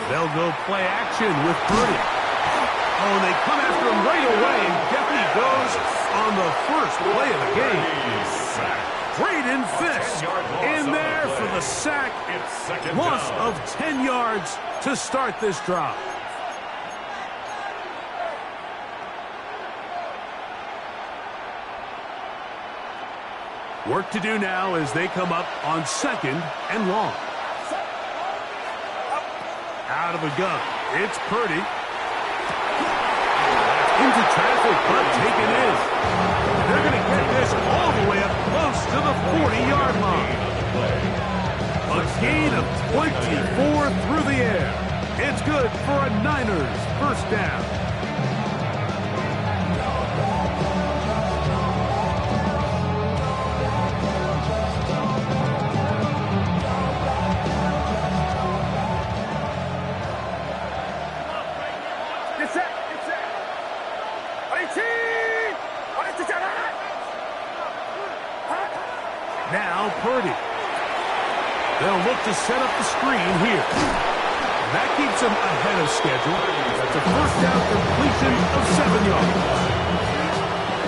They'll go play action with Purdy. Oh, and they come after him right away, and Jeffy goes on the first play of the game. Braden Fisk in there for the sack. Loss of 10 yards to start this drive. Work to do now as they come up on 2nd and long. Out of the gun, it's Purdy. Into traffic, but taken in. They're going to get this all the way up close to the 40-yard line. A gain of 24 through the air. It's good for a Niners first down. Now Purdy. They'll look to set up the screen here. That keeps them ahead of schedule. That's a first down completion of 7 yards.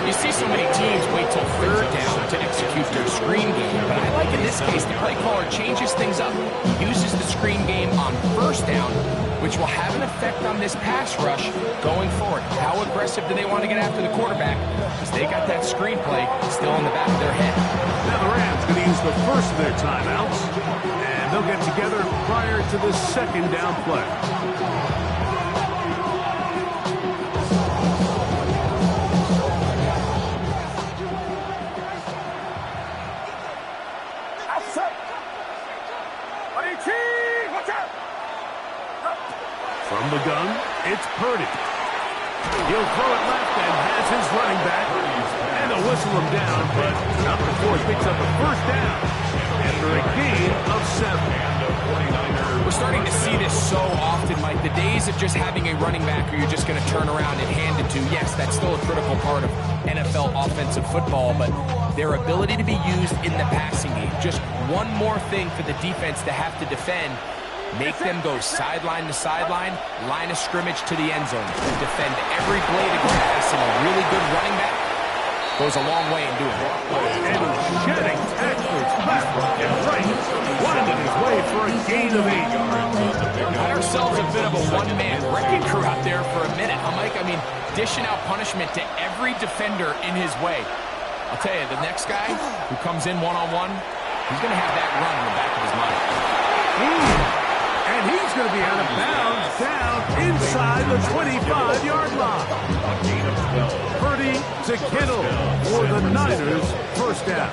You see so many teams wait till 3rd down to execute their screen game, but I like in this case the play caller changes things up. He uses the screen game on 1st down, which will have an effect on this pass rush going forward. How aggressive do they want to get after the quarterback? Because they got that screen play still in the back of their head. Now the Rams going to use the first of their timeouts, and they'll get together prior to the 2nd down play. From the gun, it's Purdy. He'll throw it left and has his running back. And they'll whistle him down, but not before he picks up a first down after a gain of 7. We're starting to see this so often, Mike. The days of just having a running back who you're just going to turn around and hand it to, yes, that's still a critical part of NFL offensive football, but their ability to be used in the passing game, just one more thing for the defense to have to defend. Make them go sideline to sideline, line of scrimmage to the end zone. Defend every blade of grass, and a really good running back goes a long way in doing it. And shedding tacklers left and right, winding his way for a gain of 8 yards. Got ourselves a bit of a one-man wrecking crew out there for a minute, huh, Mike? I mean, dishing out punishment to every defender in his way. I'll tell you, the next guy who comes in one-on-one, he's going to have that run in the back of his mind. And he's going to be out of bounds down inside the 25-yard line. Purdy to Kittle for the Niners first down.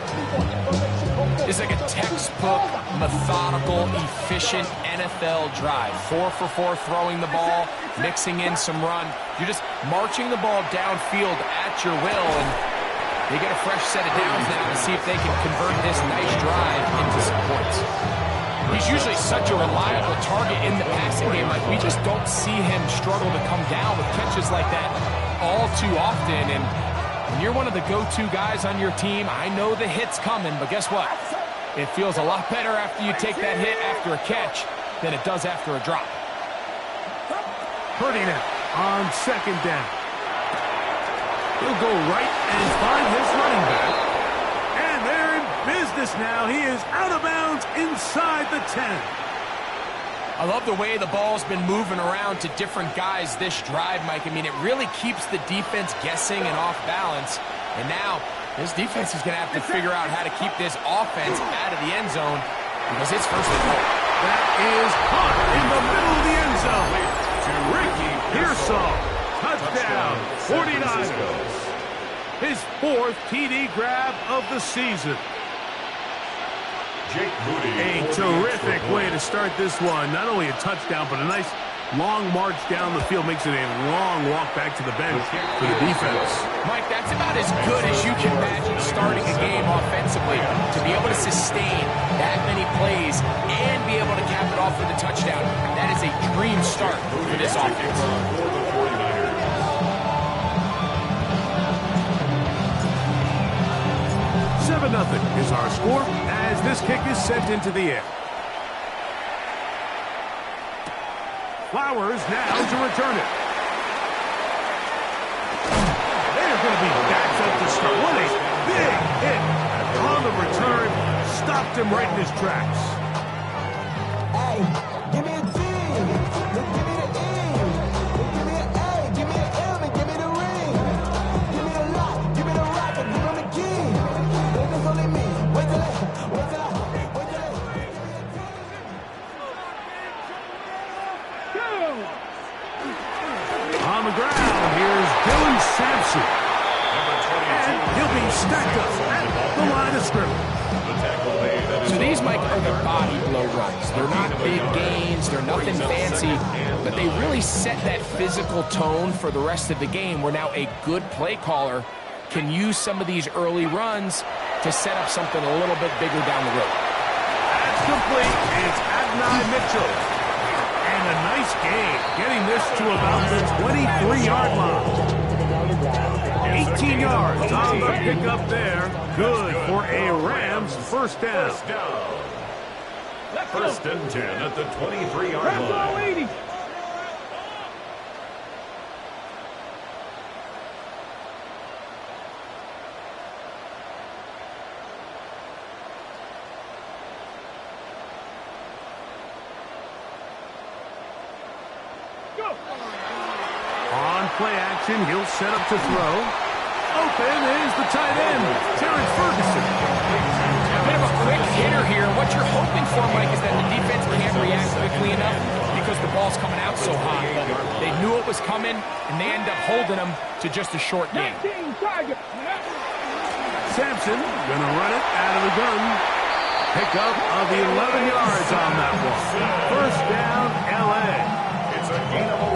It's like a textbook, methodical, efficient NFL drive. 4 for 4 throwing the ball, mixing in some run. You're just marching the ball downfield at your will, and they get a fresh set of downs now to see if they can convert this nice drive into some points. He's usually such a reliable target in the passing game. Like, we just don't see him struggle to come down with catches like that all too often. And when you're one of the go-to guys on your team, I know the hit's coming, but guess what? It feels a lot better after you take that hit after a catch than it does after a drop. Purdy now on 2nd down. He'll go right and find his running back. And they're in business now. He is out of bounds inside the 10. I love the way the ball's been moving around to different guys this drive, Mike. I mean, it really keeps the defense guessing and off balance. And now, this defense is going to have to figure out how to keep this offense out of the end zone because it's first and goal. That is caught in the middle of the end zone. Ricky Pearsall, touchdown, 49ers. His 4th TD grab of the season. A terrific way to start this one. Not only a touchdown, but a nice long march down the field. Makes it a long walk back to the bench for the defense. Mike, that's about as good as you can imagine starting a game offensively. To be able to sustain that many plays and be able to cap it off with a touchdown, that is a dream start for this offense. 7-0 is our score as this kick is sent into the air. Flowers now to return it. They're going to be backed up to start. What a big hit on the return. Stopped him right in his tracks. Hey, give me a D. Give me the E. Give me an A. Give me an M. And give me the ring. Give me the lock. Give me the rock. And give me the key. Then it's only me. Wait till I. On the ground, here's Dylan Sampson. And he'll be stacked up at the line of scrimmage. So these, Mike, are the body blow runs. They're not big gains, they're nothing fancy, but they really set that physical tone for the rest of the game where now a good play caller can use some of these early runs to set up something a little bit bigger down the road. That's complete. It's Adonai Mitchell. And a nice gain, getting this to about the 23-yard line. 18 yards on the pickup there. Good for a Rams first down. First and 10 at the 23-yard line. On play action, he'll set up to throw. Open is the tight end, Terrence Ferguson. A bit of a quick hitter here. What you're hoping for, Mike, is that the defense can't react quickly enough because the ball's coming out so hot. But they knew it was coming, and they end up holding them to just a short game. Sampson gonna run it out of the gun. Pickup of the 11 yards on that one. First down, LA.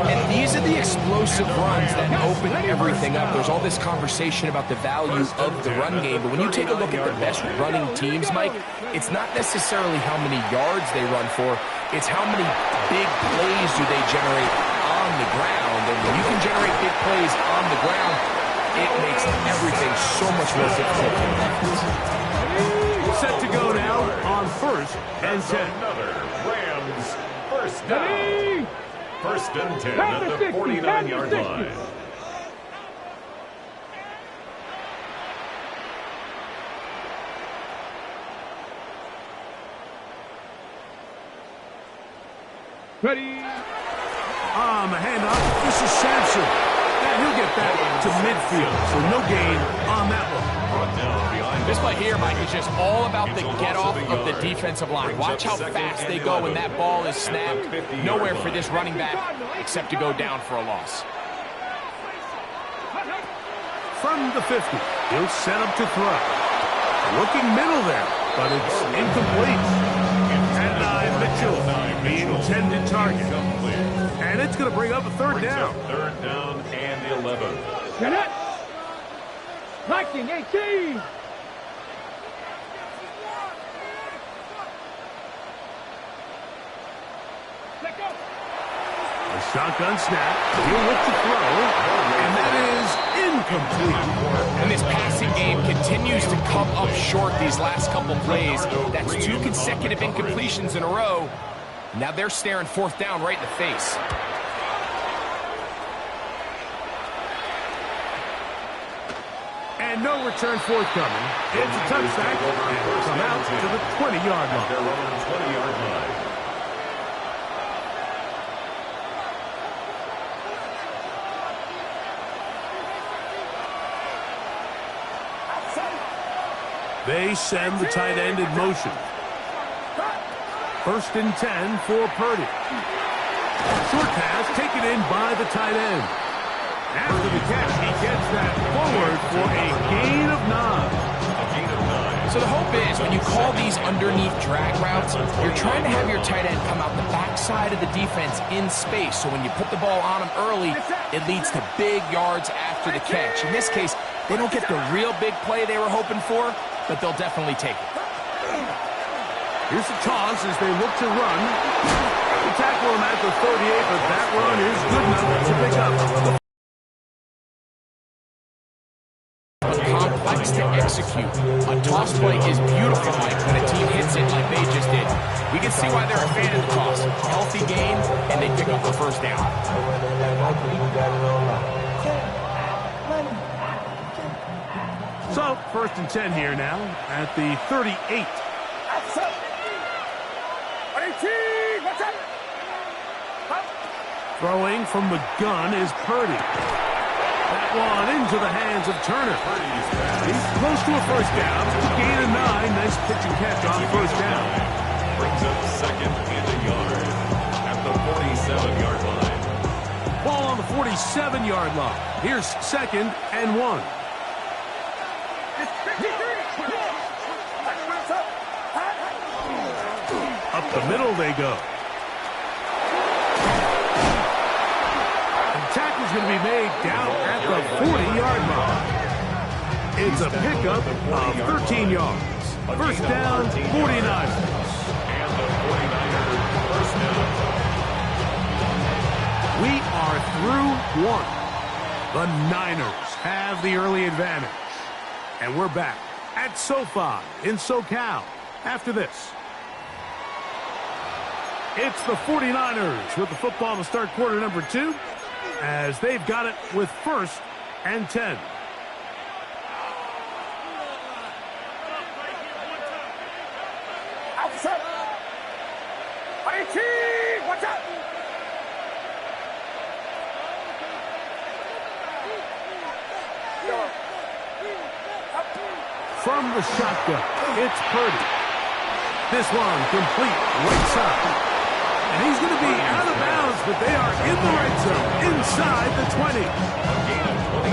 And these are the explosive runs that open everything up. There's all this conversation about the value of the run game, but when you take a look at the best running teams, Mike, it's not necessarily how many yards they run for, it's how many big plays do they generate on the ground. And when you can generate big plays on the ground, it makes everything so much more difficult to defense. Set to go now on first and 10. Another Rams first down. First and 10 at the 49-yard line. Ready. On the handoff, this is Sampson. And he'll get back to midfield, so no gain on that one. This play here, Mike, is just all about the get-off of the defensive line. Watch how fast they go when that ball is snapped. Nowhere for this running back except to go down for a loss. From the 50, he'll set up to throw. Looking middle there, but it's incomplete. Adonai Mitchell, the intended target. And it's going to bring up a third down. Third down and 11. Get it! Liking 18! A shotgun snap. He'll look to throw. And that is incomplete. And this passing game continues to come up short these last couple plays. That's 2 consecutive incompletions in a row. Now they're staring fourth down right in the face. And no return forthcoming. It's a touchback. And will come out to the 20-yard line. Their own 20-yard line. They send the tight end in motion. First and 10 for Purdy. Short pass taken in by the tight end. After the catch, he gets that forward for a gain of 9. So the hope is when you call these underneath drag routes, you're trying to have your tight end come out the backside of the defense in space. So when you put the ball on him early, it leads to big yards after the catch. In this case, they don't get the real big play they were hoping for, but they'll definitely take it. Here's the toss as they look to run. They tackle him at the 38, but that run is good enough to pick up. A complex likes to execute. A toss play is beautiful, Mike, when a team hits it like they just did. We can see why they're a fan of the toss. Healthy game, and they pick up the first down. So, 1st and 10 here now at the 38. Throwing from the gun is Purdy. That one into the hands of Turner. He's close to a first down. Gain of 9. Nice pitch and catch on first down. Brings up 2nd and a yard at the 47-yard line. Ball on the 47-yard line. Here's 2nd and 1. Up the middle they go. And tackle's going to be made down at the 40-yard line. It's a pickup of 13 yards. First down, 49ers. And the 49ers first down. We are through one. The Niners have the early advantage. And we're back at SoFi in SoCal after this. It's the 49ers with the football to start quarter number 2 as they've got it with 1st and 10. Watch out! From the shotgun, it's Purdy. This one complete right side. And he's going to be out of bounds, but they are in the right zone, inside the 20.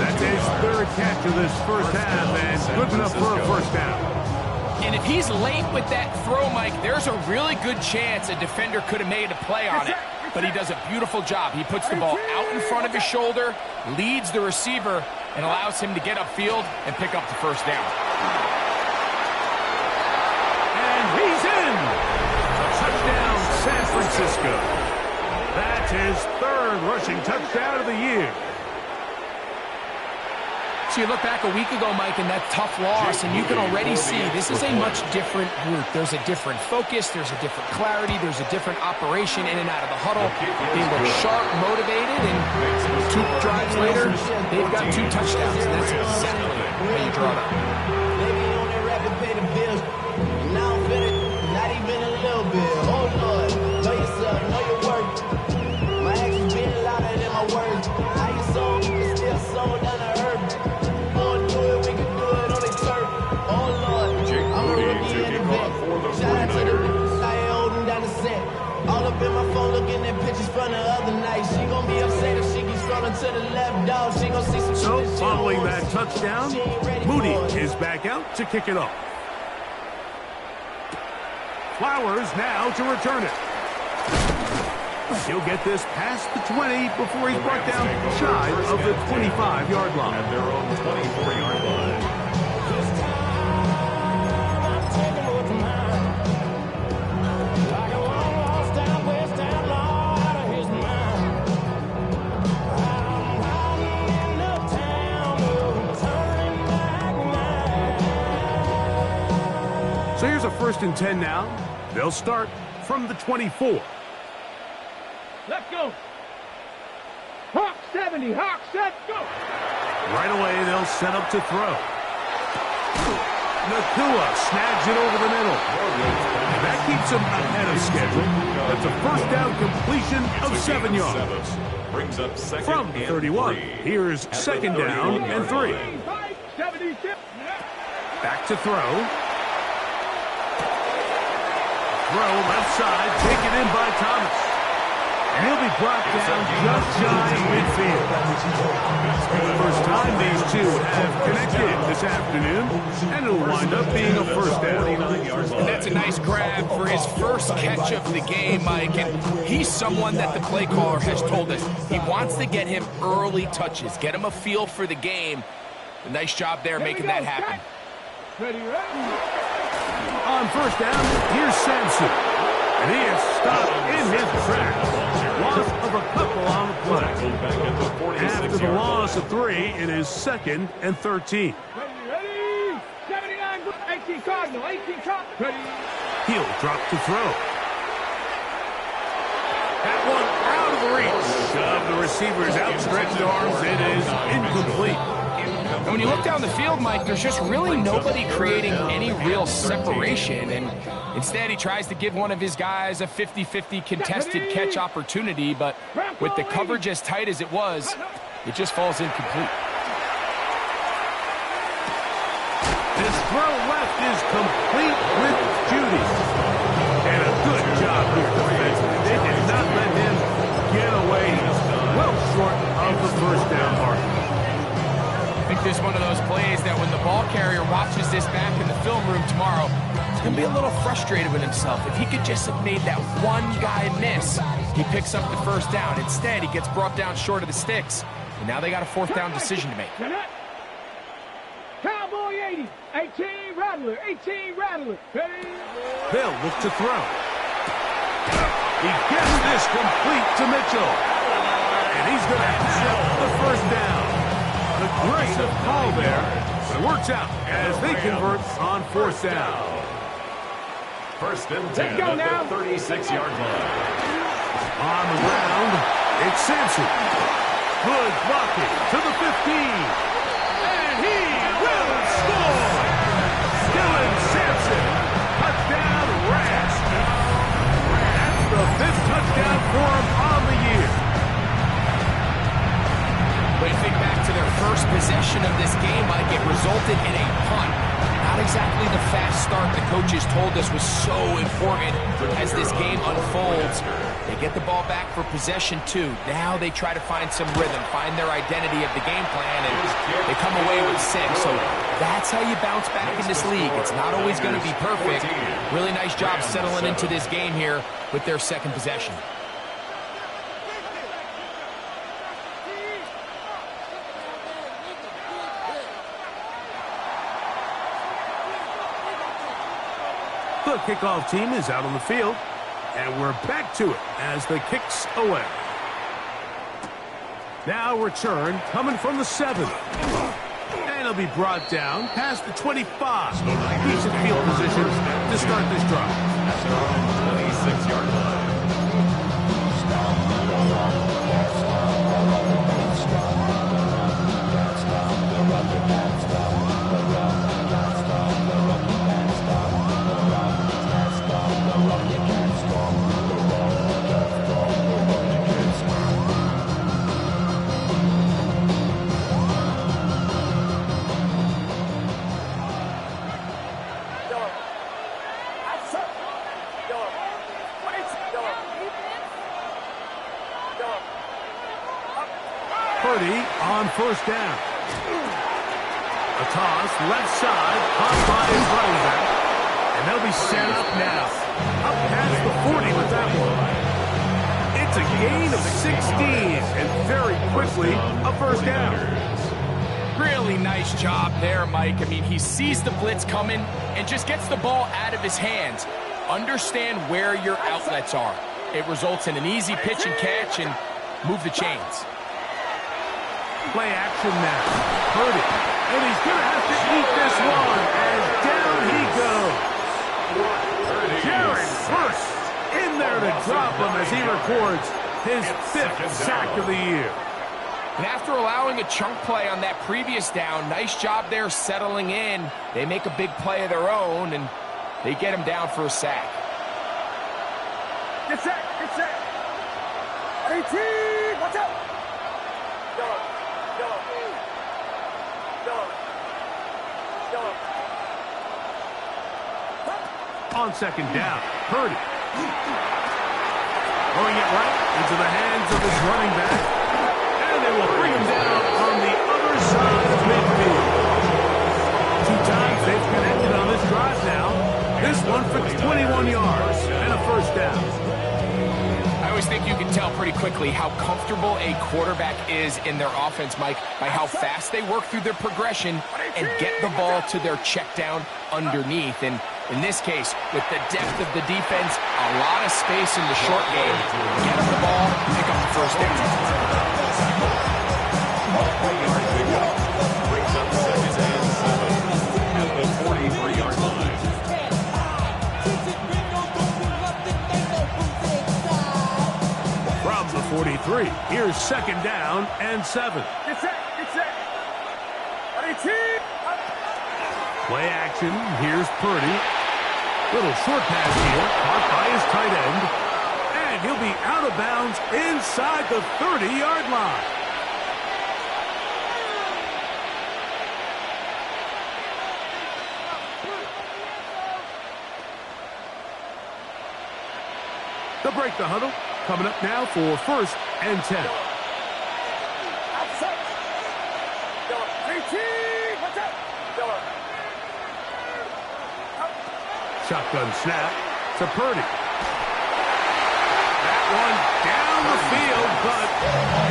That's his 3rd catch of this first half, and good enough for a first down. And if he's late with that throw, Mike, there's a really good chance a defender could have made a play on it. But he does a beautiful job. He puts the ball out in front of his shoulder, leads the receiver, and allows him to get upfield and pick up the first down. And he's in! Touchdown, San Francisco. That's his 3rd rushing touchdown of the year. So you look back a week ago, Mike, and that tough loss, and you can already see this is a much different group. There's a different focus, there's a different clarity, there's a different operation in and out of the huddle. They look sharp, motivated, and 2 drives later, they've got 2 touchdowns. And that's exactly how you draw it up. Maybe on that rapid pay the bills. And now I'm feeling not even a little bit. Oh Lord, know yourself, know your worth. My actions being louder than my words. How you sold, it's still sold down the earth. Gonna do it, we can do it on the turf. Oh Lord, I'm a rookie in the vet. Shout out to the bitches, I ain't holding down the set. All up in my phone looking at pictures from the other night. She gon' be upset if she keeps scrolling to the left, dog. She gon' see some shit So, that she following don't that want. touchdown, She ain't ready Moody for it. is back out to kick it off. Flowers now to return it. He'll get this past the 20 before he's brought down shy of the 25-yard line. At their own 24-yard line. So here's a 1st and 10 now. They'll start from the 24. Let's go. Hawk 70, Hawk set, go. Right away, they'll set up to throw. Nakua snags it over the middle. And that keeps him ahead of schedule. That's a first down completion of 7 yards. Brings up 2nd From and 31, 3. here's 2nd down and 3. 76. Back to throw. Throw left side, taken in by Thomas. And he'll be brought down just shy of midfield. First time these two have connected this afternoon, and it'll wind up being a first down. And that's a nice grab for his first catch of the game, Mike. And he's someone that the play caller has told us he wants to get him early touches, get him a feel for the game. A nice job there making that happen. Ready, ready. On first down, here's Sampson. And he is stopped in his tracks. Loss of a couple on the play. Back at the 46-yard After the loss line. of 3, it is 2nd and 13. Ready, ready. 18 Cardinal, 18 Cardinal. Ready. He'll drop to throw. That one out of reach of the receiver's outstretched arms. It is incomplete. And when you look down the field, Mike, there's just really nobody creating any real separation. And instead, he tries to give one of his guys a 50-50 contested catch opportunity. But with the coverage as tight as it was, it just falls incomplete. His throw left is complete with Judy. And a good job here defensively. They did not let him get away. Well short of the first down mark. I think this is one of those plays that when the ball carrier watches this back in the film room tomorrow, he's going to be a little frustrated with himself. If he could just have made that one guy miss, he picks up the first down. Instead, he gets brought down short of the sticks. And now they got a fourth down decision to make. Cowboy 80, 18 Rattler, 18 Rattler. Ready. They'll look to throw. He gets this complete to Mitchell. And he's going to accept the first down. Aggressive call there. But it works out as they convert on fourth down. First and 10 at the 36-yard line. On the ground, it's Sampson. Good blocking to the 15. And he will score! Dylan Sampson, touchdown Rams. That's the fifth touchdown for him on the year. But you think back to their first possession of this game, Mike, it resulted in a punt. Not exactly the fast start the coaches told us was so important as this game unfolds. They get the ball back for possession 2. Now they try to find some rhythm, find their identity of the game plan, and they come away with 6. So that's how you bounce back in this league. It's not always going to be perfect. Really nice job settling into this game here with their second possession. The kickoff team is out on the field, and we're back to it as the kick's away. Now return coming from the 7. And it'll be brought down past the 25. Decent field position to start this drive. At their own 26-yard line. On first down. A toss, left side, caught by his running back. And they'll be set up now. Up past the 40 with that one. It's a gain of 16, and very quickly, a first down. Really nice job there, Mike. I mean, he sees the blitz coming and just gets the ball out of his hands. Understand where your outlets are. It results in an easy pitch and catch and move the chains. Play action now. Purdy. And he's going to have to eat this one as down he goes. Jared first in there to drop him as he records his 5th sack of the year. And after allowing a chunk play on that previous down, nice job there settling in. They make a big play of their own, and they get him down for a sack. Get set, get set. 18, watch out. On second down, Purdy. Throwing it right into the hands of his running back. And they will bring him down on the other side of midfield. 2 times they've connected on this drive now. This one for 21 yards and a first down. I always think you can tell pretty quickly how comfortable a quarterback is in their offense, Mike, by how fast they work through their progression and get the ball to their check down underneath. And in this case, with the depth of the defense, a lot of space in the short game. Get them the ball, pick up the first down. Brings up second and 7 at the 43-yard line. 43. Here's second down and 7. Get set. Get set. 18. Play action. Here's Purdy. Little short pass here. Caught by his tight end. And he'll be out of bounds inside the 30-yard line. They'll break the huddle. Coming up now for first and 10. Outside. 18. Watch out. Shotgun snap to Purdy. That one down the field, but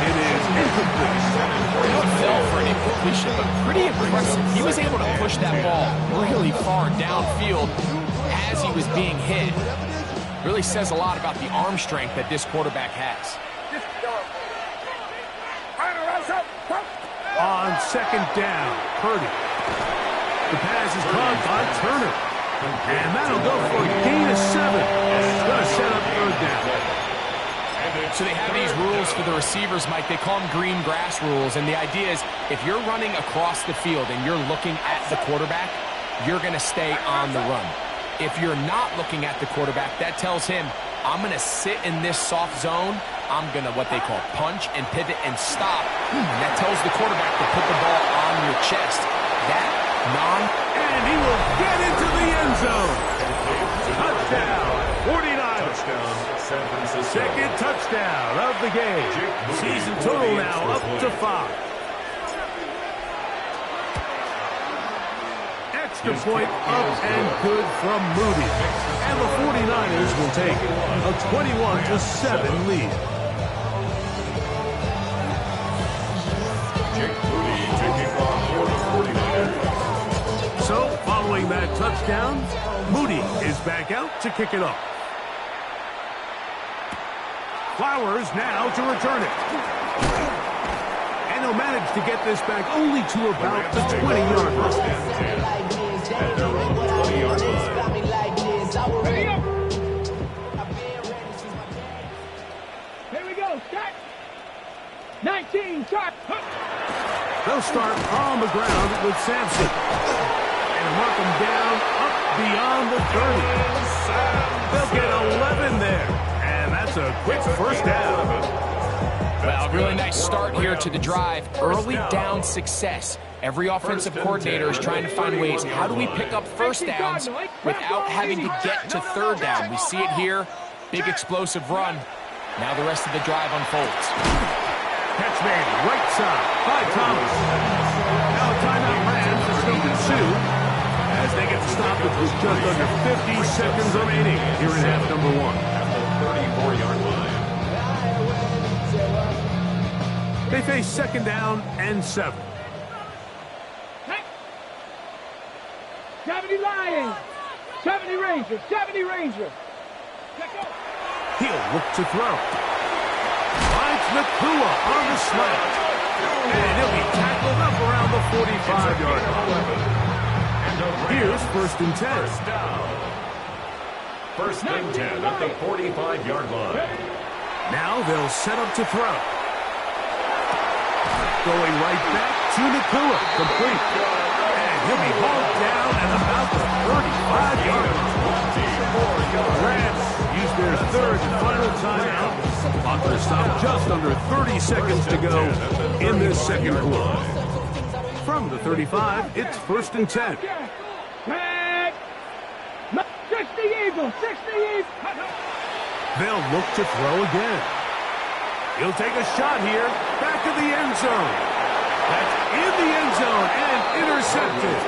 it is incomplete. He fell for an incompletion, but pretty impressive. He was able to push that ball really far downfield as he was being hit. Really says a lot about the arm strength that this quarterback has. On second down, Purdy. The pass is caught by Turner. And that'll go for a gain of 7. It's going to set up third down. So they have these rules for the receivers, Mike. They call them green grass rules. And the idea is if you're running across the field and you're looking at the quarterback, you're going to stay on the run. If you're not looking at the quarterback, that tells him, I'm going to sit in this soft zone. I'm going to what they call punch and pivot and stop. And that tells the quarterback to put the ball on your chest. And he will get into the end zone. Touchdown, 49ers. San Francisco. Second touchdown of the game. Season total now up to 5. Extra point up and good from Moody. And the 49ers will take a 21-7 lead. Moody taking off for the 49ers. So, following that touchdown, Moody is back out to kick it off. Flowers now to return it. And he'll manage to get this back only to about the 20-yard line. At their own 20-yard line. Here we go. Start. 19. Start. They'll start on the ground with Sampson. And mark him down up beyond the 30. They'll get 11 there. And that's a quick first down. Well, really nice start here to the drive. Early down success. Every offensive coordinator is trying to find ways. How do we pick up first downs without having to get to third down? We see it here. Big explosive run. Now the rest of the drive unfolds. Catch made right side by Thomas. Now a timeout ran for still pursue as they get stopped with just under 50 seconds remaining here in half number 1. At the 34-yard line. They face second down and 7. 70 Lions. 70 Rangers. 70 Rangers. He'll look to throw. Finds Nakua on the slant. And he'll be tackled up around the 45-yard line. Here's first and 10. First down. First and 10 at the 45-yard line. Now they'll set up to throw. Going right back to Nakua. Complete. And he'll be hauled down at about the 35-yard line. Rams use their third and final timeout. Clock will stop just under 30 seconds to go in this second quarter. From the 35, it's first and 10. 60 Eagles. 60 Eagles. They'll look to throw again. He'll take a shot here, back to the end zone. That's in the end zone and intercepted.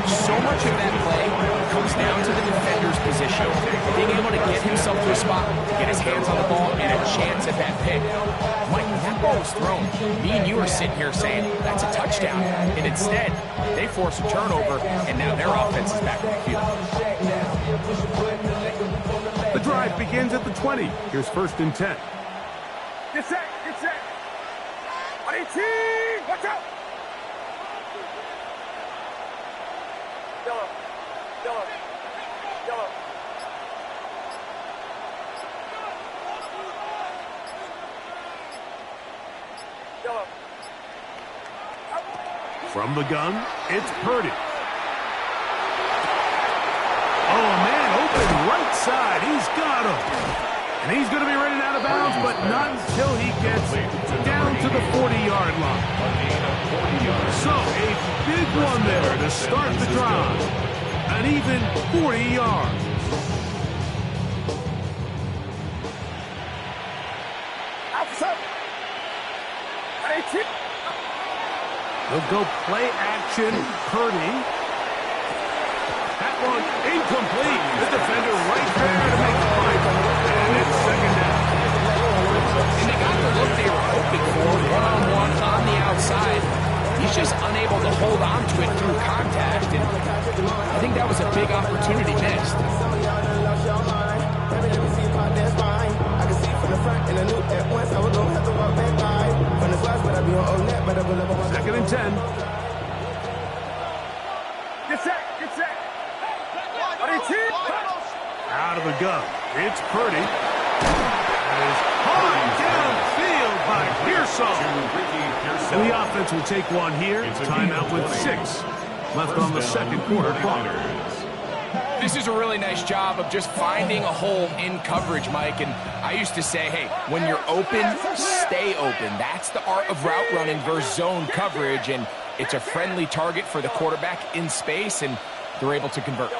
So much of that play comes down to the defender's position. Being able to get himself to a spot, get his hands on the ball, and a chance at that pick. Mike, when that ball was thrown, me and you are sitting here saying, that's a touchdown. And instead, they force a turnover, and now their offense is back on the field. The drive begins at the 20. Here's first and 10. Get set. Get set. 18. Watch out. From the gun, it's Purdy. Oh, man, open right side. He's got him. And he's going to be running out of bounds, but not until he gets down to the 40-yard line. So, a big one there to start the drive. An even 40 yards. He'll go play action. Purdy. That one incomplete. The defender right there to make the fight. And it's second down. And they got the look they were hoping for, one-on-one on the outside. He's just unable to hold on to it through contact, and I think that was a big opportunity missed. Second and 10. Get set, get set. Out of the gun. It's Purdy. That is hard downfield by Pearson. And the offense will take one here. Timeout with 6 left on the second quarter clock. This is a really nice job of just finding a hole in coverage, Mike. And I used to say, hey, when you're open, stay open. That's the art of route running versus zone coverage. And it's a friendly target for the quarterback in space, and they're able to convert.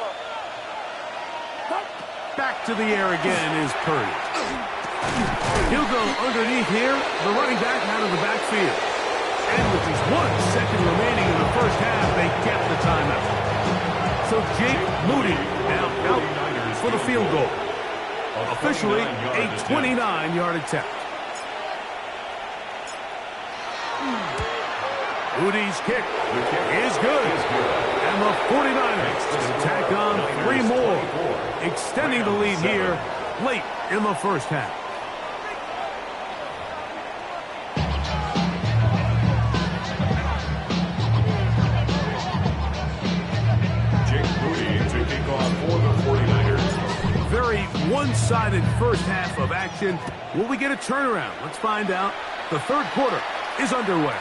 Back to the air again is Purdy. He'll go underneath here. The running back out of the backfield. And with just 1 second remaining in the first half, they get the timeout. So Jake Moody now out for the field goal. Officially a 29-yard attempt. Moody's kick is good. And the 49ers will tack on 3 more, extending the lead here late in the first half. Very one-sided first half of action. Will we get a turnaround? Let's find out. The third quarter is underway.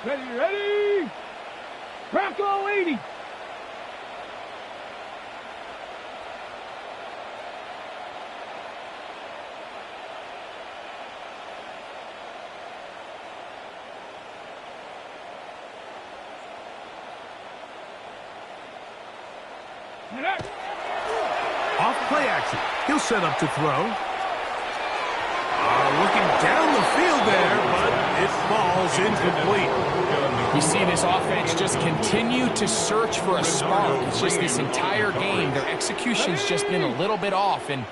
Ready? Bronco 80. Off play action. He'll set up to throw. Looking down the field there, but it falls incomplete. You see this offense just continue to search for a spark. It's just this entire game, their execution's just been a little bit off, and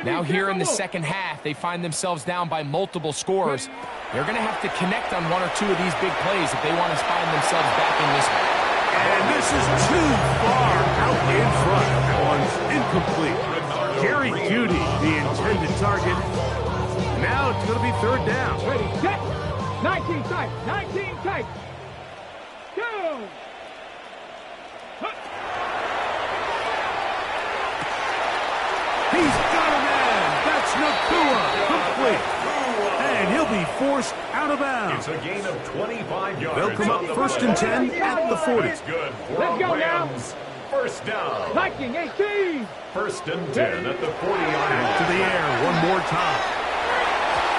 now here in the second half, they find themselves down by multiple scores. They're going to have to connect on 1 or 2 of these big plays if they want to find themselves back in this one. And this is too far out in front. That one's incomplete. Jerry Jeudy, the intended target. Now it's going to be third down. Ready, set. 19 tight, 19 tight. Go. He's got a man. That's Nakua. Complete. And he'll be forced out of bounds. It's a gain of 25 yards. They'll come up first and 10 at the 40. Let's go now. First down. Viking 18. First and 10 at the 40-yard line. To the air one more time.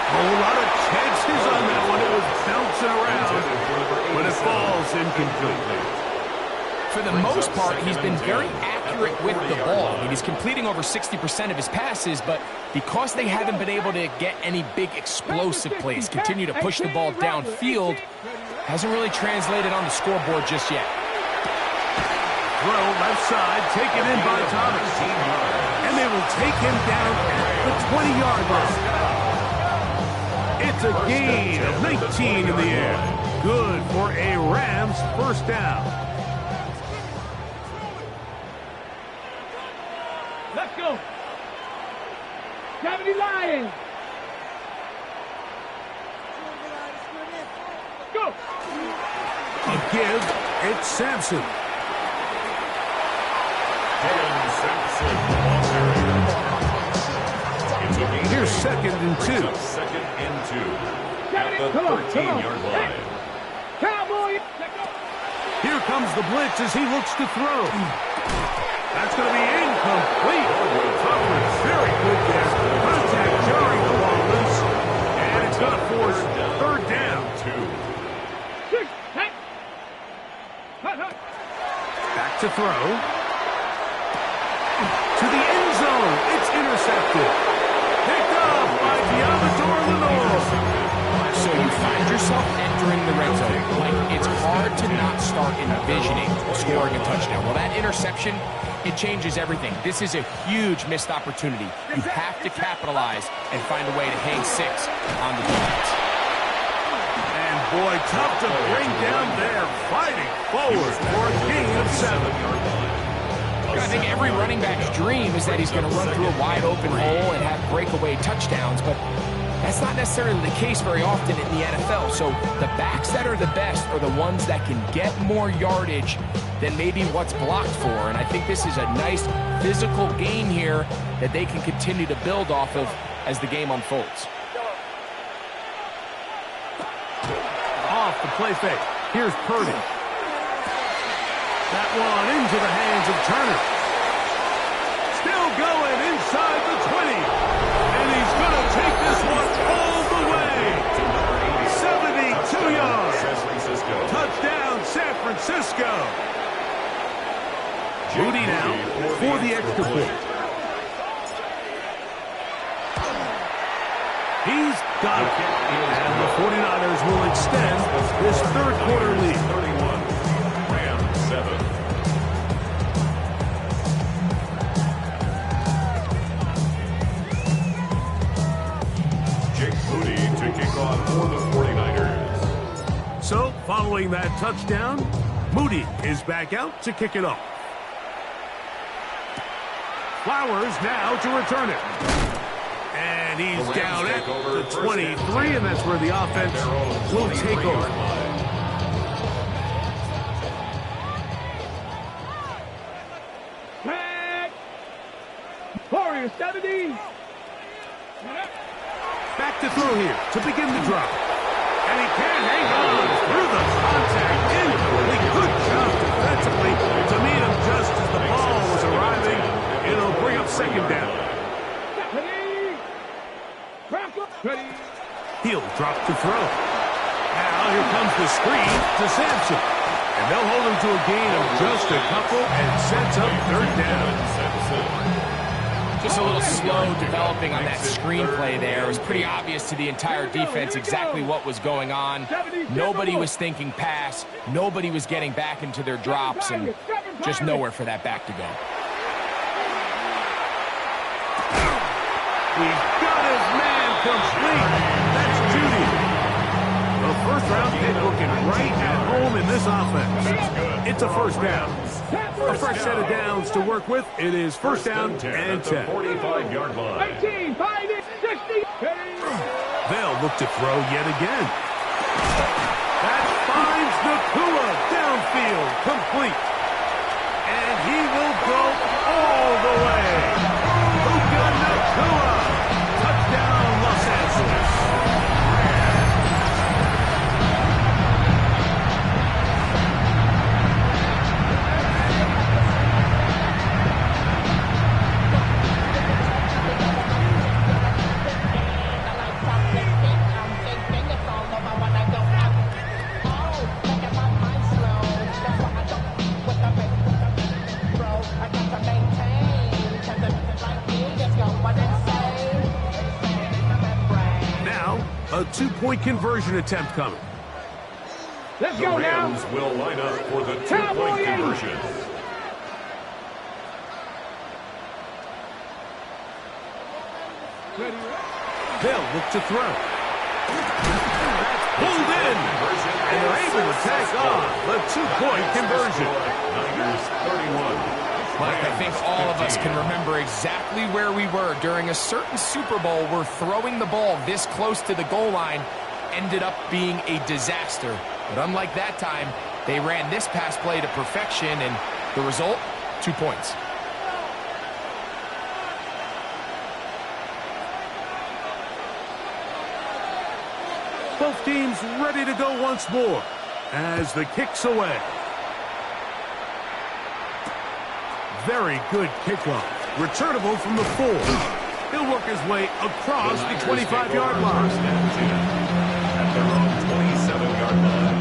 A whole lot of chances on that one. It was bouncing around, but it falls incomplete. For the most part, he's been very accurate with the ball. I mean, he's completing over 60% of his passes, but because they haven't been able to get any big explosive plays, continue to push the ball downfield, hasn't really translated on the scoreboard just yet. Throw left side, taken in by Thomas. And they will take him down at the 20-yard line. It's a gain of 19 in the air. Good for a Rams first down. Let's go. 70 Lions. Go. A give. It's Sampson. second and 2. Second and 2 at the 13-yard line. Cowboy. Here comes the blitz as he looks to throw. That's going to be incomplete. Coverage very good there. Contact jarring the ball loose. And it's going to force third down. 6, 10. Back to throw. To the end zone. It's intercepted. Picked up by Diamador Lenore. So you find yourself entering the red zone. Like, it's hard to not start envisioning scoring a touchdown. Well, that interception, it changes everything. This is a huge missed opportunity. You have to capitalize and find a way to hang 6 on the defense. And boy, tough to bring down there. Fighting forward for a gain of 7. I think every running back's dream is that he's going to run through a wide open hole and have breakaway touchdowns, but that's not necessarily the case very often in the NFL. So the backs that are the best are the ones that can get more yardage than maybe what's blocked for. And I think this is a nice physical gain here that they can continue to build off of as the game unfolds. Off the play fake. Here's Purdy. That one into the hands of Turner. Still going inside the 20. And he's going to take this one all the way. 72 yards. Touchdown, San Francisco. Moody now for the extra point. He's got it. And the 49ers will extend this third quarter lead. 31. Rams 7. Moody to kick off for the 49ers. So, following that touchdown, Moody is back out to kick it off. Flowers now to return it. And he's down at the 23, and that's where the offense will take over. Warriors 70. Back to throw here to begin the drop. And he can't hang on through the contact. Incomplete. Good job defensively to meet him just as the ball was arriving. It'll bring up second down. He'll drop to throw. Now here comes the screen to Sampson. And they'll hold him to a gain of just a couple and sets up third down. Just a little slow developing on that screenplay there. It was pretty obvious to the entire defense exactly what was going on. Nobody was thinking pass. Nobody was getting back into their drops, and just nowhere for that back to go. He's got his man complete. That's Judy. The first-round pick looking right at home in this offense. It's a first down. A fresh set of downs to work with. It is first down and 10. 45-yard line. 18, 5, 60. They'll look to throw yet again. That finds Nakua downfield, complete. And he will go all the way. Puka Nakua. Touchdown, Los Angeles. A two-point conversion attempt coming. Let's The go now. Rams will line up for the Cowboy two-point in. conversion. They'll look to throw. That's pulled in. And they're able to tack on the two-point conversion. Niners 31. Mike, I think all of us can remember exactly where we were during a certain Super Bowl where throwing the ball this close to the goal line ended up being a disaster. But unlike that time, they ran this pass play to perfection, and the result, 2 points. Both teams ready to go once more as the kick's away. Very good kickoff. Returnable from the 4. He'll work his way across the 25-yard line. At their own 27-yard line.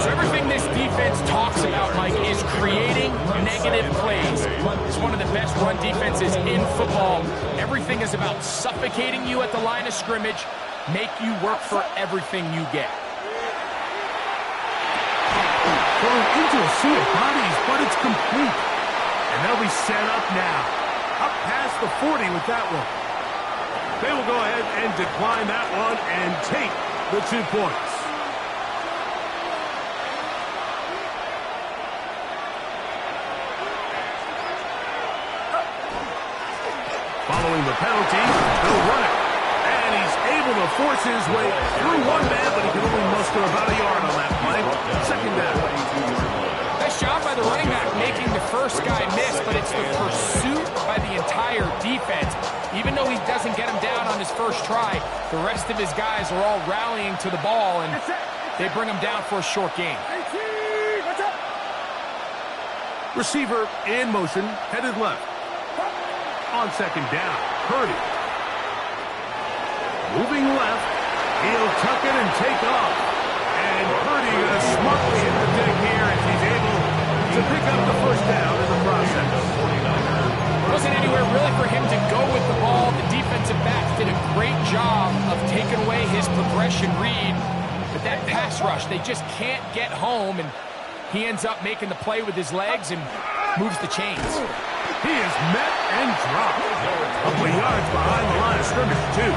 So everything this defense talks about, Mike, is creating negative plays. It's one of the best run defenses in football. Everything is about suffocating you at the line of scrimmage, make you work for everything you get. Thrown into a sea of bodies, but it's complete. And they'll be set up now. Up past the 40 with that one. They will go ahead and decline that one and take the 2 points. Following the penalty, they'll run it. And he's able to force his way through one man, but he can only muster about a yard on that play. Second down. Nice job by the running back making the first guy miss, but it's the pursuit by the entire defense. Even though he doesn't get him down on his first try, the rest of his guys are all rallying to the ball, and they bring him down for a short gain. Receiver in motion, headed left. On second down, Purdy. Moving left, he'll tuck it and take off. And Purdy going to smartly hit the deck here as he's able to pick up the first down in the process. Wasn't anywhere really for him to go with the ball. The defensive backs did a great job of taking away his progression read. But that pass rush, they just can't get home, and he ends up making the play with his legs and moves the chains. He is met and dropped. A couple of yards behind the line of scrimmage, too.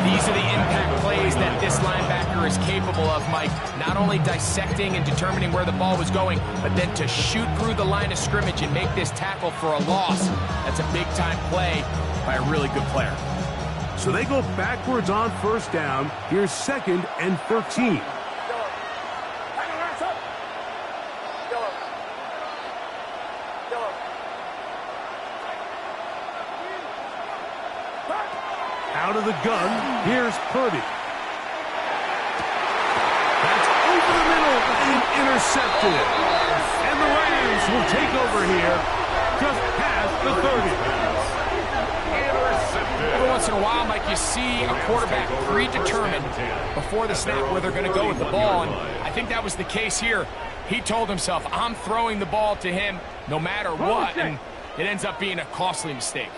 These are the impact plays that this linebacker is capable of, Mike. Not only dissecting and determining where the ball was going, but then to shoot through the line of scrimmage and make this tackle for a loss. That's a big-time play by a really good player. So they go backwards on first down. Here's 2nd and 13. Out of the gun, here's Purdy. That's over the middle and intercepted. And the Rams will take over here just past the 30. Every once in a while, Mike, you see a quarterback predetermined before the snap where they're going to go with the ball, and I think that was the case here. He told himself, I'm throwing the ball to him no matter what, and it ends up being a costly mistake.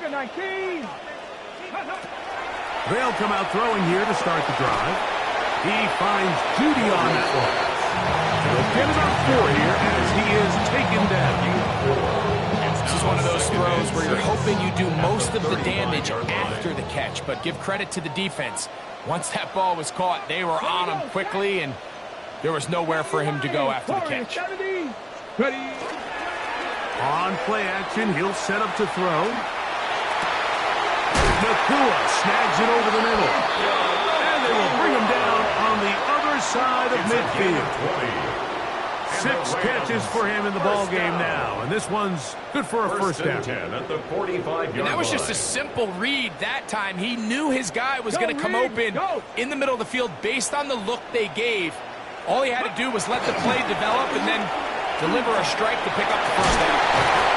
19. They'll come out throwing here to start the drive. He finds Judy on that one. He'll get about 4 here as he is taken down. This is one of those throws where you're hoping you do most of the damage after the catch, but give credit to the defense. Once that ball was caught, they were on him quickly, and there was nowhere for him to go after the catch. On play action, he'll set up to throw. Nakua snags it over the middle. And they will bring him down on the other side of midfield. 6 catches for him in the ball game now. And this one's good for a first down. 10 at the 45-yard line. And that was just a simple read that time. He knew his guy was going to come open in the middle of the field based on the look they gave. All he had to do was let the play develop and then deliver a strike to pick up the first down.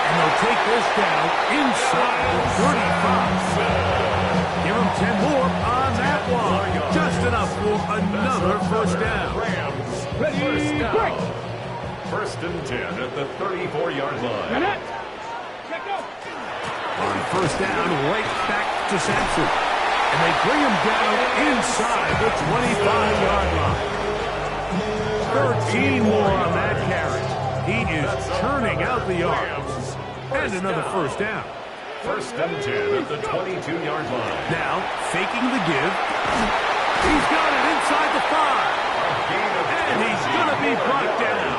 And they'll take this down inside the 35. Give him 10 more on that one. Just enough for another first down. First and 10 at the 34-yard line. On first down, right back to Sampson. And they bring him down inside the 25-yard line. 13 more on that carry. He is churning out the yards. And another first down. First and 10 at the 22-yard line. Now, faking the give. He's got it inside the 5. And he's going to be brought down.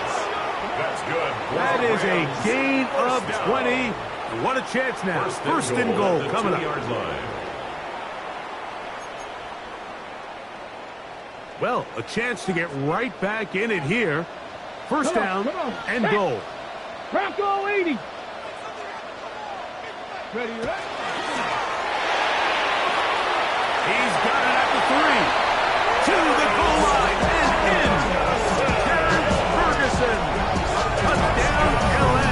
That's good. That is a gain of 20. What a chance now. First and goal coming up. Well, a chance to get right back in it here. First down and goal. Bronco 80. Ready, right? He's got it at the 3. To the goal line and in. Terrence Ferguson. Touchdown, LA.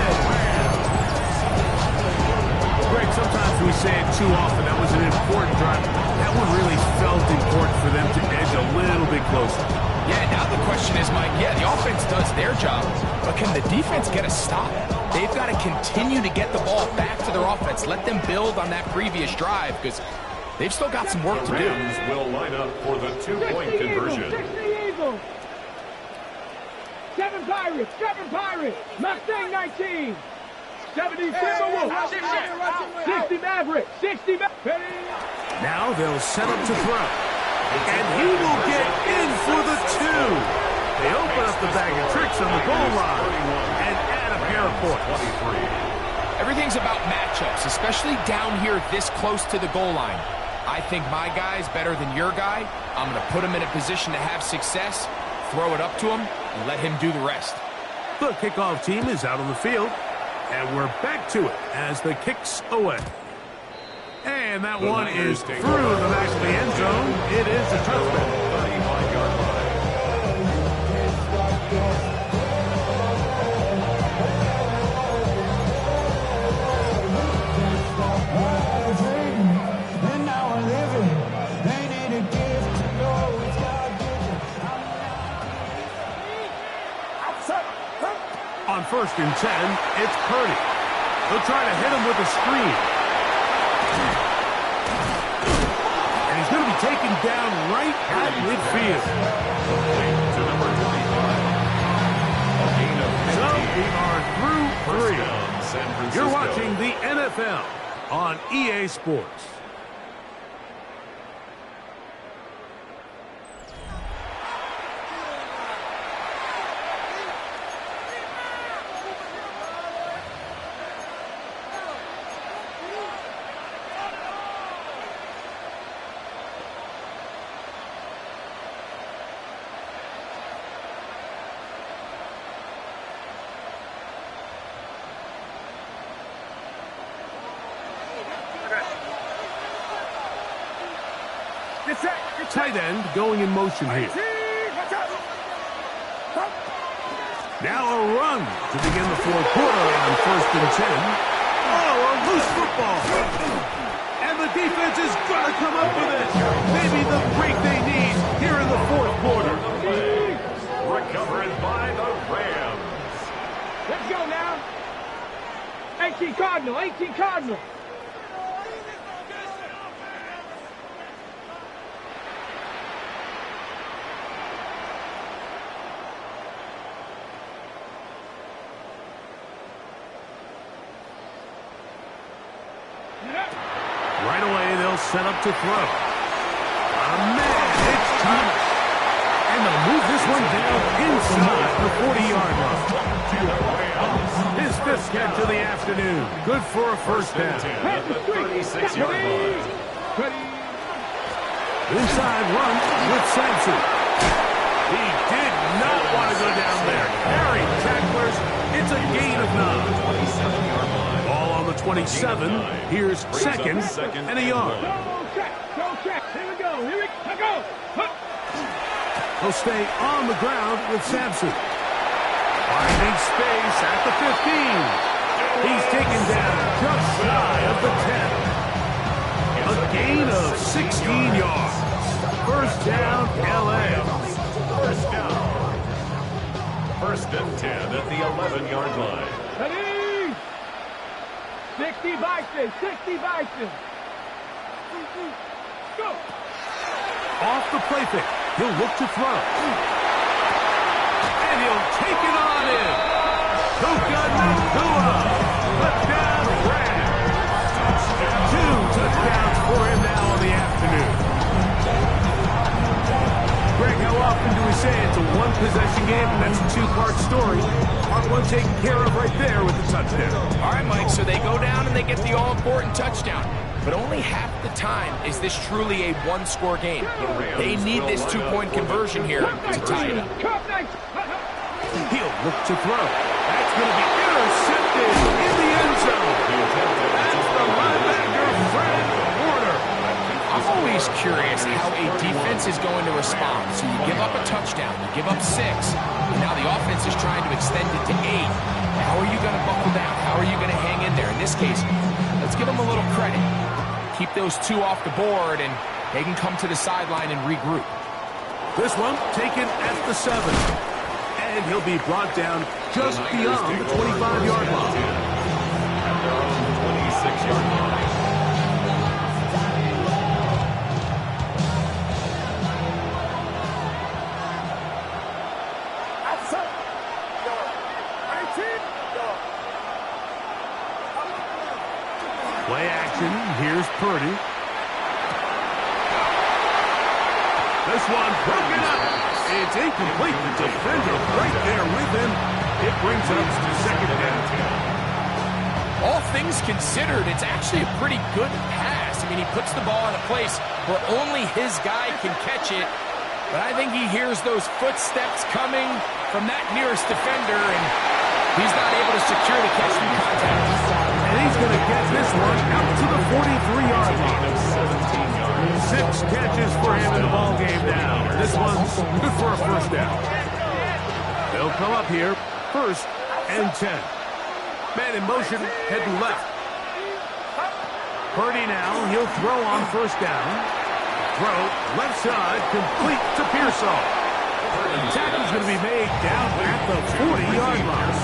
Greg, sometimes we say it too often. That was an important drive. That one really felt important for them to edge a little bit closer. Yeah, now the question is, Mike, yeah, the offense does their job, but can the defense get a stop? They've got to continue to get the ball back to their offense. Let them build on that previous drive because they've still got some work to do. The Rams will line up for the two-point conversion. 60 Eagles. 7 Pirates. 7 Pirates. Mustang 19. 70 Timberwolves. 60 Mavericks. 60 Mavericks. Now they'll set up to throw. And he will get in for the 2. They open up the bag of tricks on the goal line and add a pair of points. Everything's about matchups, especially down here this close to the goal line. I think my guy's better than your guy. I'm going to put him in a position to have success, throw it up to him, and let him do the rest. The kickoff team is out on the field, and we're back to it as the kick's away. And that one is through the back of the end zone. It is a touchdown. 35-yard line. And now I live it. They need a gift to know it's God-given. On first and 10, it's Purdy. They'll try to hit him with a screen. And he's going to be taken down right at midfield. To number 25. A gain of 15. So we are through 3. San Francisco. You're watching the NFL on EA Sports. Tight end going in motion here. Now a run to begin the fourth quarter on first and 10. Oh, a loose football. And the defense is going to come up with it. Maybe the break they need here in the fourth quarter. Recovered by the Rams. Let's go now. 18 Cardinal. 18 Cardinal. Right away, they'll set up to throw. Man, it's Thomas. And they'll move this one down inside the 40-yard line. His fifth catch of the afternoon. Good for a first down. At the 36-yard line. Inside run with Sampson. He did not want to go down there. Carrying tacklers. It's a gain of 9. 27-yard line. Ball on the 27. Here's second and a yard. Go check. Here we go. Here we go. He'll stay on the ground with Sampson. Finding space at the 15. He's taken down just shy of the 10. A gain of 16 yards. First down, LA. First down. First and 10 at the 11-yard line. Ready? 60 Bison. 60 Bison. Go. Off the play fake. He'll look to throw. And he'll take it on in. Puka Nakua. Touchdown, Rams. often do we say it's a one-possession game? That's a two-part story. Part one taken care of right there with the touchdown. All right, Mike, so they go down and they get the all-important touchdown. But only half the time is this truly a one-score game. They need this two-point conversion here to tie it up. He'll look to throw. That's going to be intercepted in the end zone. That's the linebacker, Fred Warner. I'm always curious how a defense is going to respond. So you give up a touchdown, you give up 6, and now the offense is trying to extend it to 8. How are you going to buckle down? How are you going to hang in there? In this case, let's give them a little credit. Keep those 2 off the board, and they can come to the sideline and regroup. This one taken at the 7. And he'll be brought down just beyond the 25-yard line. At their own 26-yard line. Play action. Here's Purdy. This one broken up. It's incomplete. The defender right there with him. It brings us to second down. All things considered, it's actually a pretty good pass. I mean, he puts the ball in a place where only his guy can catch it. But I think he hears those footsteps coming from that nearest defender, and he's not able to secure the catch from contact. And he's going to get this one out to the 43-yard line. 6 catches for him in the ball game now. This one's good for a first down. They'll come up here, 1st and 10. Man in motion, heading left. Purdy now, he'll throw on 1st down. Throw, left side, complete to Pearsall. The tackle's going to be made down at the 40-yard line.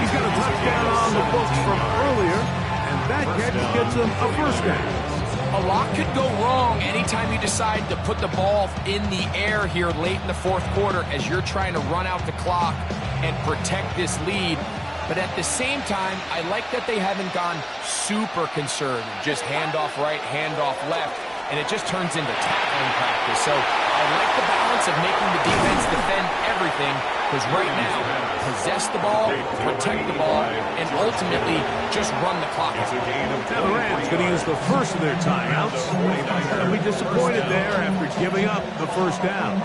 He's got a touchdown on the books from earlier, and that catch gets him a first down. A lot could go wrong anytime you decide to put the ball in the air here late in the 4th quarter as you're trying to run out the clock and protect this lead. But at the same time, I like that they haven't gone super conservative. Just handoff right, handoff left, and it just turns into tackling practice. So I like the balance of making the defense defend everything, because right now, possess the ball, protect the ball, and ultimately just run the clock out. Now the Rams going to use the first of their timeouts. They'll be disappointed there after giving up the first down.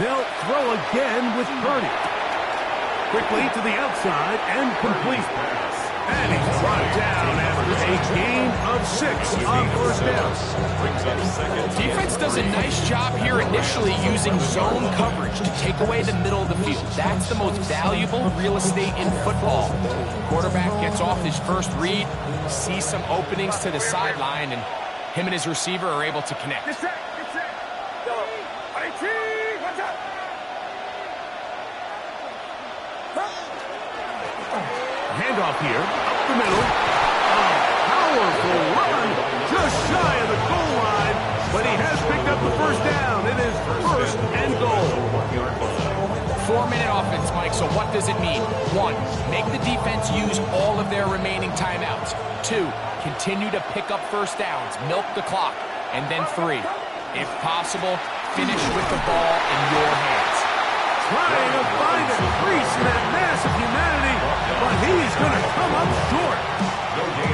They'll throw again with Purdy. Quickly to the outside and complete. And he's brought down after a gain of 6 on 1st down. Defense does a nice job here initially using zone coverage to take away the middle of the field. That's the most valuable real estate in football. Quarterback gets off his first read, sees some openings to the sideline, and him and his receiver are able to connect. Handoff here, up the middle. A powerful run, just shy of the goal line, but he has picked up the first down. It is 1st and goal. 4-minute offense, Mike, so what does it mean? 1, make the defense use all of their remaining timeouts. 2, continue to pick up first downs, milk the clock. And then 3, if possible, finish with the ball in your hands. Trying to find a crease in that mass of humanity, but he's going to come up short.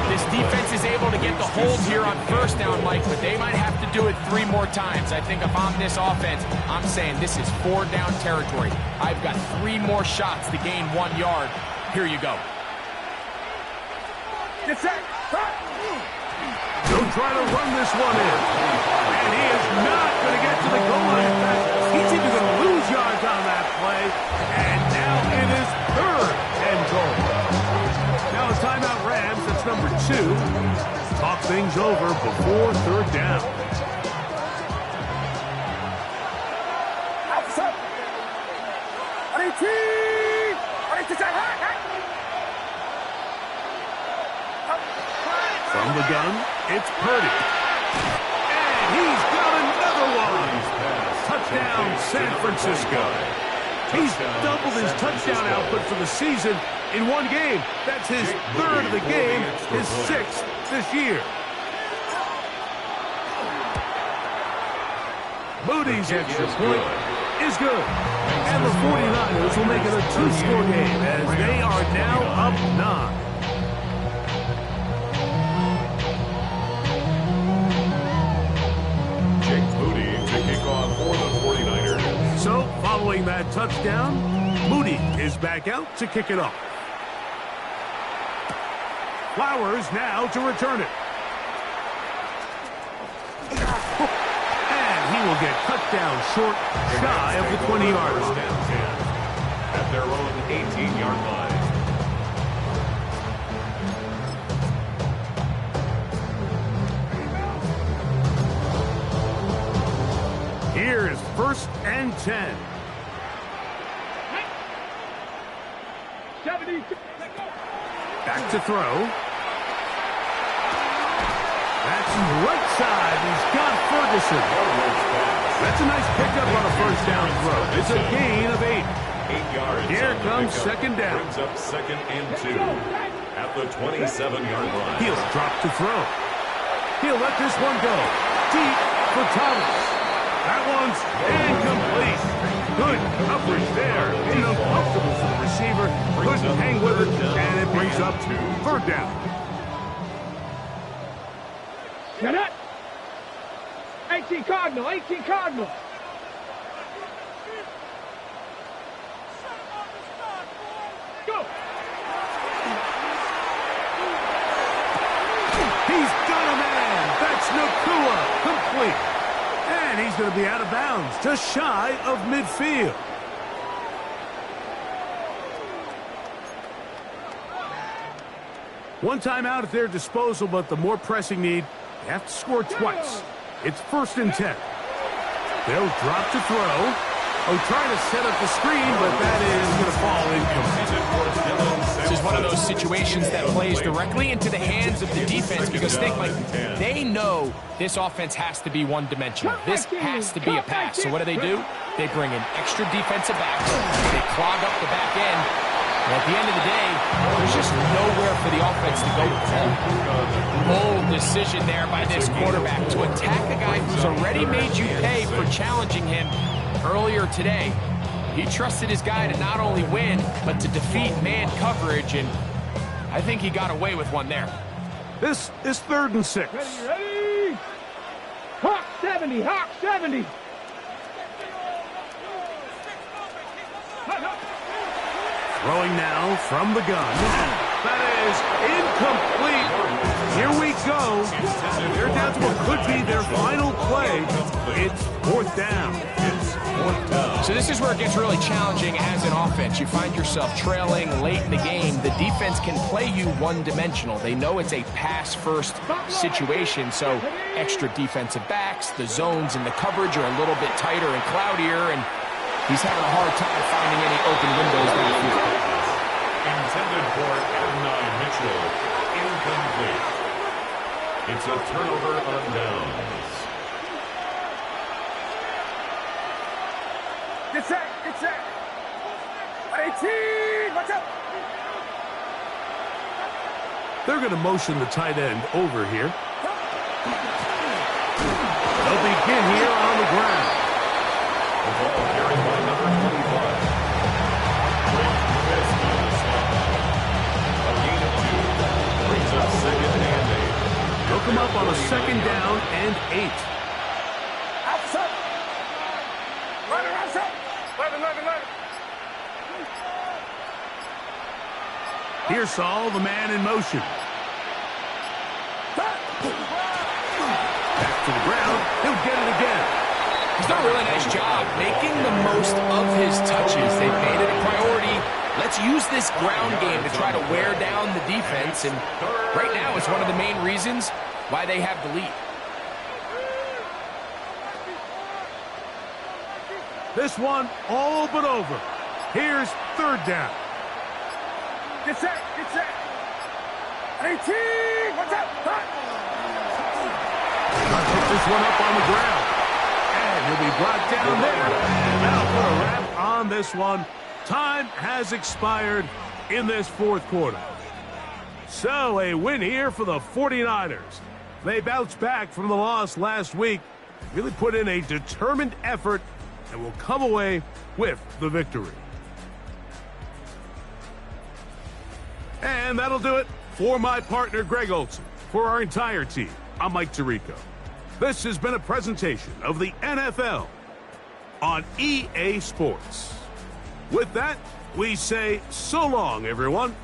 This defense is able to get the hold here on first down, Mike, but they might have to do it 3 more times. I think if I'm this offense, I'm saying this is 4-down territory. I've got 3 more shots to gain 1 yard. Here you go. He'll try to run this one in. And he is not going to get to the goal line. In fact, he's even going to lose yards on that play. And now it is 3rd and goal. Now a timeout Rams, that's number 2. Talk things over before 3rd down. gun, it's Purdy. And he's got another one. Touchdown, San Francisco. He's doubled his touchdown output for the season in one game. That's his third of the game, his sixth this year. Moody's extra point is good. And the 49ers will make it a two-score game as they are now up 9. For the 49ers. So, following that touchdown, Moody is back out to kick it off. Flowers now to return it. And he will get cut down short, shy of the 20-yard line. At their own 18-yard line. Here is 1st and 10. 72. Back to throw. That's right side. He's got Ferguson. That's a nice pickup on a first down throw. It's a gain of 8. 8 yards. Here comes second down. Brings up 2nd and 2 at the 27-yard line. He'll drop to throw. He'll let this one go. Deep for Thomas. That one's incomplete. Good coverage there. It's uncomfortable for the receiver. Couldn't hang with it, and it brings up 3rd down. Get it. 18 Cardinal, 18 Cardinal. Go. He's got a man. That's Nakua. Complete. And he's going to be out of bounds, just shy of midfield. One timeout at their disposal, but the more pressing need, they have to score twice. It's 1st and 10. They'll drop to throw. Oh, trying to set up the screen, but that is going to fall incomplete. This is one of those situations that plays directly into the hands of the defense because think, Mike, they know this offense has to be one-dimensional. This has to be a pass. So what do? They bring in extra defensive backs. They clog up the back end. And at the end of the day, there's just nowhere for the offense to go with the ball. Bold decision there by this quarterback to attack a guy who's already made you pay for challenging him earlier today. He trusted his guy to not only win, but to defeat man coverage, and I think he got away with one there. This is 3rd and 6. Ready? Hawk 70, Hawk 70. Throwing now from the gun. That is incomplete. Here we go. They're down to what could be their final play. It's 4th down. So this is where it gets really challenging as an offense. You find yourself trailing late in the game. The defense can play you one-dimensional. They know it's a pass-first situation, so extra defensive backs, the zones and the coverage are a little bit tighter and cloudier, and he's having a hard time finding any open windows downfield. Intended for Adonai Mitchell. Incomplete. It's a turnover on downs. Get set, get set. 18, watch out. They're going to motion the tight end over here. They'll begin here on the ground. The ball carried by number 25. Great miss on the stop. A gain of 2. Brings up 2nd and 8. They'll come up on a 2nd down and 8. Outside. Runner outside. 11. Pearsall, the man in motion. Back to the ground. He'll get it again. He's done a really nice job making the most of his touches. They've made it a priority. Let's use this ground game to try to wear down the defense, and right now it's one of the main reasons why they have the lead. This one all but over. Here's 3rd down. Get set, get set. 18, watch out. this one up on the ground. And he'll be brought down there. And that'll put a wrap on this one. Time has expired in this fourth quarter. So a win here for the 49ers. They bounced back from the loss last week, really put in a determined effort, and will come away with the victory. And that'll do it for my partner, Greg Olson. For our entire team, I'm Mike Tirico. This has been a presentation of the NFL on EA Sports. With that, we say so long, everyone.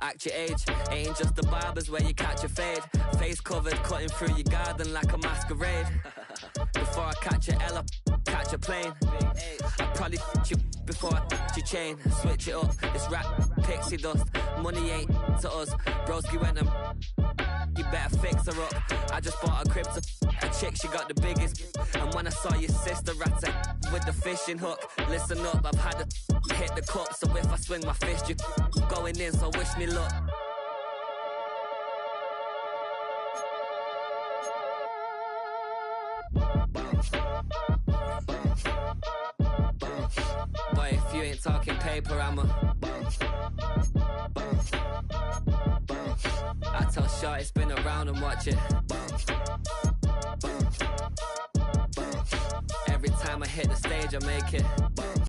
Act your age, ain't just the barbers where you catch a fade. Face covered, cutting through your garden like a masquerade. Before I catch a L, catch a plane. I probably you before I your chain. Switch it up, it's rap, pixie dust. Money ain't to us. Broski went and you better fix her up. I just bought a crib to a chick, she got the biggest. And when I saw your sister rat with the fishing hook, listen up, I've had to hit the cup. So if I swing my fist, you going in, so wish me luck. Boy, if you ain't talking paper, I'm a I tell Shorty spin around and watch it. Every time I hit the stage, I make it.